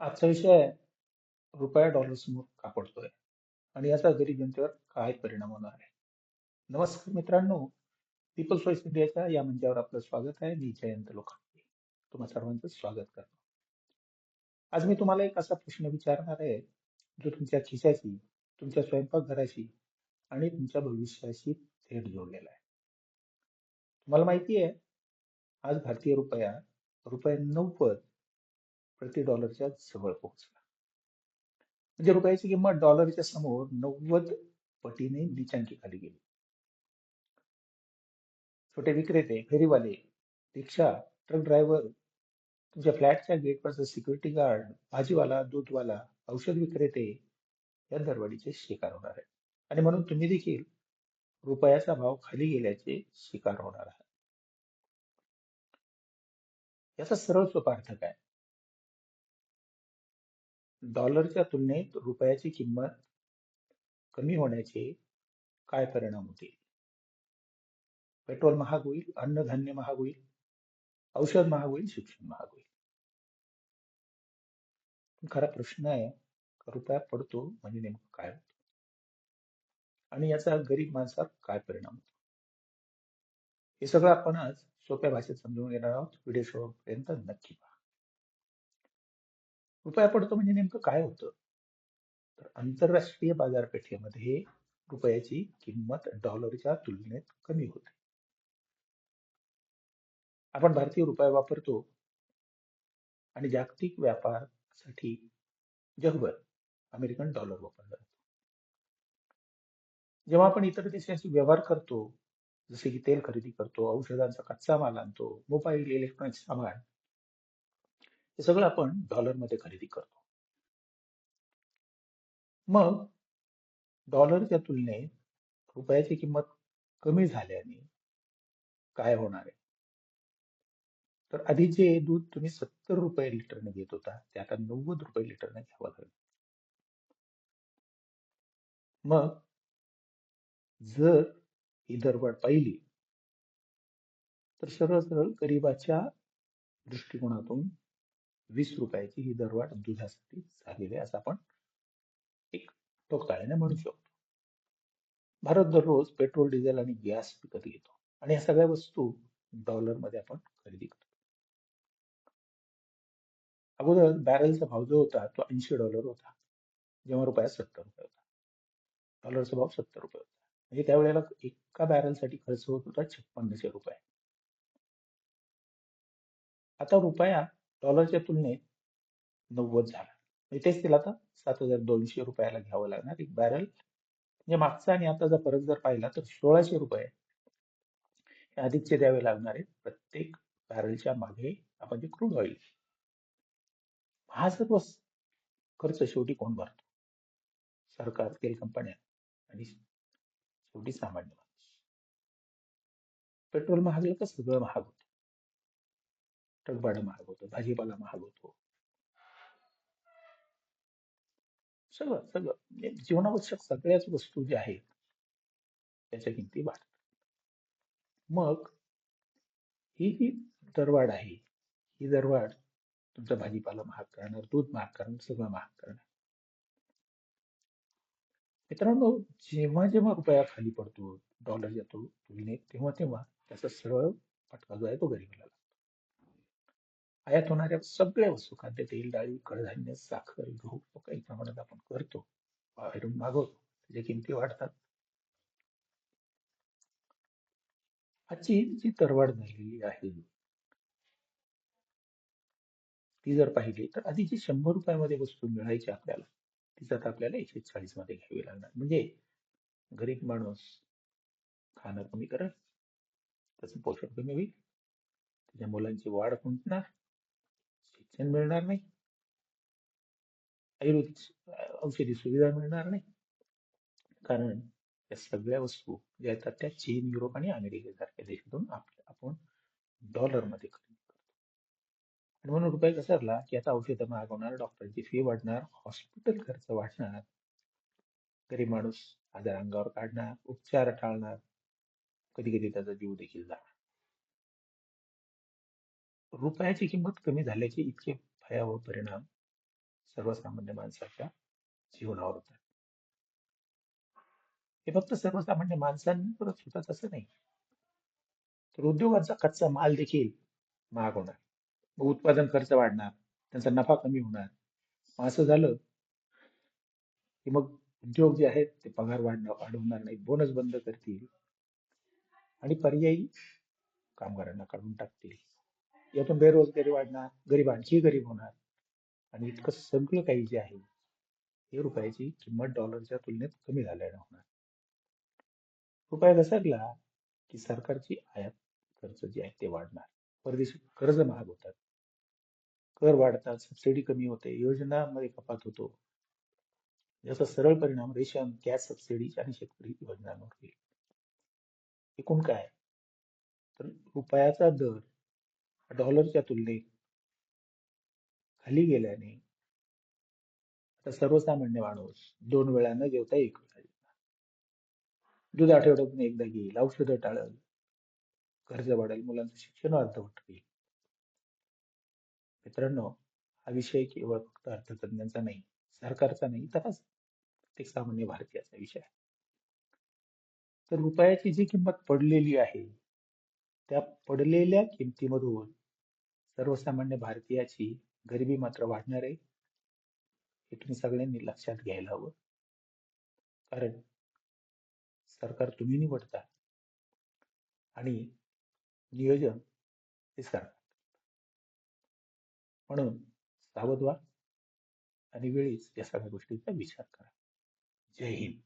आजचा विषय आहे रुपया डॉलर समोर का पडतोय आणि याचा गरीब जनतेवर काय परिणाम होणार आहे. नमस्कार मित्रांनो, पीपल्स वॉइस इंडियाच्या या मंचावर आपलं स्वागत आहे. मी जयंत लोखंडे तुम्हा सर्वांचं स्वागत करतो. आज मी तुम्हाला एक असा प्रश्न विचारणार आहे जो तुमच्या खिशाशी, तुमच्या स्वयंपाकघराशी आणि तुमच्या भविष्याशी थेट जोडलेला आहे. तुम्हाला माहिती आहे, आज भारतीय रुपया रुपये 90 प्रति डॉलरच्या जवळ पोहोचला. म्हणजे रुपयाची किंमत डॉलरच्या समोर 90 पटीने नीचांकी खाली गेली. छोटे विक्रेते, फेरीवाले, रिक्षा, ट्रक ड्रायव्हर, तुमच्या फ्लॅटच्या गेटवरचा सिक्युरिटी गार्ड, भाजीवाला, दूधवाला, औषध विक्रेते या दरवाढीचे शिकार होणार आहे. आणि म्हणून तुम्ही देखील रुपयाचा भाव खाली गेल्याचे शिकार होणार आहात. याचा सरळ सोपा अर्थ काय? डॉलरच्या तुलनेत रुपयाची किंमत कमी होण्याचे काय परिणाम होतील? पेट्रोल महाग होईल, अन्नधान्य महाग होईल, औषध महाग होईल, शिक्षण महाग होईल. पण खरा प्रश्न आहे, रुपया पडतो म्हणजे नेमकं काय होतं आणि याचा गरीब माणसावर काय परिणाम होतो? हे सगळं आपण आज सोप्या भाषेत समजून घेणार आहोत. व्हिडिओ शेवटपर्यंत नक्की पहा. रुपया पडतो म्हणजे नेमकं काय होतं? तर आंतरराष्ट्रीय बाजारपेठेमध्ये रुपयाची किंमत डॉलरच्या तुलनेत कमी होते. आपण भारतीय रुपया वापरतो आणि जागतिक व्यापारासाठी जगभर अमेरिकन डॉलर वापरला जातो. जेव्हा आपण इतर देशांशी व्यवहार करतो, जसे की तेल खरेदी करतो, औषधांचा कच्चा माल आणतो, मोबाईल, इलेक्ट्रॉनिक सामान, हे सगळं आपण डॉलरमध्ये खरेदी करतो. मग डॉलरच्या तुलनेत रुपयाची किंमत कमी झाल्याने काय होणार आहे? तर आधी जे दूध तुम्ही 70 रुपये लिटरने घेत होता, ते आता 90 रुपये लिटरने घ्यावं लागेल. मग जर ही दरवाढ पाहिली तर सरळ सरळ गरिबाच्या दृष्टिकोनातून 20 रुपयाची ही दरवाढ दुधासाठी झालेली आहे, असं आपण एक टोकाळ्याने म्हणू शकतो. भारत दररोज पेट्रोल, डिझेल आणि गॅस विकत घेतो आणि या सगळ्या वस्तू डॉलरमध्ये आपण खरेदी करतो. अगोदर बॅरेलचा भाव जो होता तो $80 होता, जेव्हा रुपया 70 रुपये होता. डॉलरचा भाव 70 रुपये होता. म्हणजे त्यावेळेला एका बॅरलसाठी खर्च होत होता 5600 रुपये. आता रुपया डॉलरच्या तुलनेत 90 झाला. म्हणजे तेच तिला आता 7200 रुपयाला घ्यावं लागणार एक बॅरल. म्हणजे मागचा आणि आताचा फरक जर पाहिला तर 1600 रुपये हे अधिकचे द्यावे लागणार आहेत प्रत्येक बॅरलच्या मागे. आपण जे क्रूड ऑइल, हा सर्व खर्च शेवटी कोण भरतो? सरकार, तेल कंपन्या आणि शेवटी सामान्य माणूस. पेट्रोल महागलं तर सगळं महाग होतं. ट्रक भाडं महाग होतं, भाजीपाला महाग होतो, सगळं सगळं म्हणजे जीवनावश्यक सगळ्याच वस्तू ज्या आहेत त्याच्या किमती वाढतात. मग ही जी दरवाढ आहे, ही दरवाढ तुमचा भाजीपाला महाग करणार, दूध महाग करणार, सगळं महाग करणार. मित्रांनो, जेव्हा जेव्हा रुपया खाली पडतो डॉलरच्या तुलनेत, तेव्हा तेव्हा त्याचा सरळ फटका जो आहे तो गरीबाला लागतो. आयात होणाऱ्या सगळ्या वस्तू, खाद्यतेल, डाळी, कडधान्य, साखर, गहू काही प्रमाणात आपण करतो, बाहेरून मागवतो, त्याच्या किमती वाढतात. आजची जी दरवाढ झालेली आहे ती जर पाहिली तर आधी जी 100 रुपयामध्ये वस्तू मिळायची आपल्याला, तीच आता आपल्याला 140 मध्ये घ्यावी लागणार. म्हणजे गरीब माणूस खाणं कमी करेल, त्याचं पोषण कमी होईल, त्याच्या मुलांची वाढ खुंटणार, शिक्षण मिळणार नाही, आयुर्वेदिक औषधी सुविधा मिळणार नाही. कारण या सगळ्या वस्तू ज्या येतात त्या चीन, युरोप आणि अमेरिकेसारख्या देशातून आपण डॉलरमध्ये खरेदी करतो. आणि म्हणून रुपये घसरला की आता औषधं महाग होणार, डॉक्टरची फी वाढणार, हॉस्पिटल खर्च वाढणार, गरीब माणूस आजार अंगावर काढणार, उपचार टाळणार, कधी कधी त्याचा जीव देखील जाणार. रुपयाची किंमत कमी झाल्याचे इतके भयावह परिणाम सर्वसामान्य माणसाच्या जीवनावर होतात. हे फक्त सर्वसामान्य माणसांवरच होतात असं नाही, तर उद्योगांचा कच्चा माल देखील महाग होणार. मग उत्पादन खर्च वाढणार, त्यांचा नफा कमी होणार. मग असं झालं की मग उद्योग जे आहेत ते पगार वाढवणार नाहीत, बोनस बंद करतील आणि पर्यायी कामगारांना काढून टाकतील. यातून बेरोजगारी वाढणार, गरीब आणखी गरीब होणार आणि इतकं सगळं काही जे आहे हे रुपयाची किंमत डॉलरच्या तुलनेत कमी झाल्याने होणार. रुपया घसरला की सरकारची आयात खर्च जे आहे ते वाढणार, परदेशी कर्ज महाग होतात, कर वाढतात, सबसिडी कमी होते, योजनांमध्ये कपात होतो. याचा सरळ परिणाम रेशन, गॅस सबसिडी आणि शेतकरी योजनांवर होईल. एकूण काय, तर रुपयाचा दर डॉलरच्या तुलनेत खाली गेल्याने आता सर्वसामान्य माणूस 2 वेळा न जेवता 1 वेळा जेवणार. दूध आठवड्यातून एकदा घेईल, औषधं टाळल, कर्ज वाढेल, मुलांचं शिक्षण अर्धवट होईल. मित्रांनो, हा विषय केवळ फक्त अर्थतज्ञांचा नाही, सरकारचा नाही, तसाच प्रत्येक सामान्य भारतीयाचा विषय आहे. तर रुपयाची जी किंमत पडलेली आहे, त्या पडलेल्या किमतीमधून सर्वसामान्य भारतीयाची गरिबी मात्र वाढणार आहे. हे तुम्ही सगळ्यांनी लक्षात घ्यायला हवं. कारण सरकार तुम्ही निवडता आणि नियोजन हे सरकार. म्हणून सावध व्हा आणि वेळीच या सगळ्या गोष्टींचा विचार करा. जय हिंद.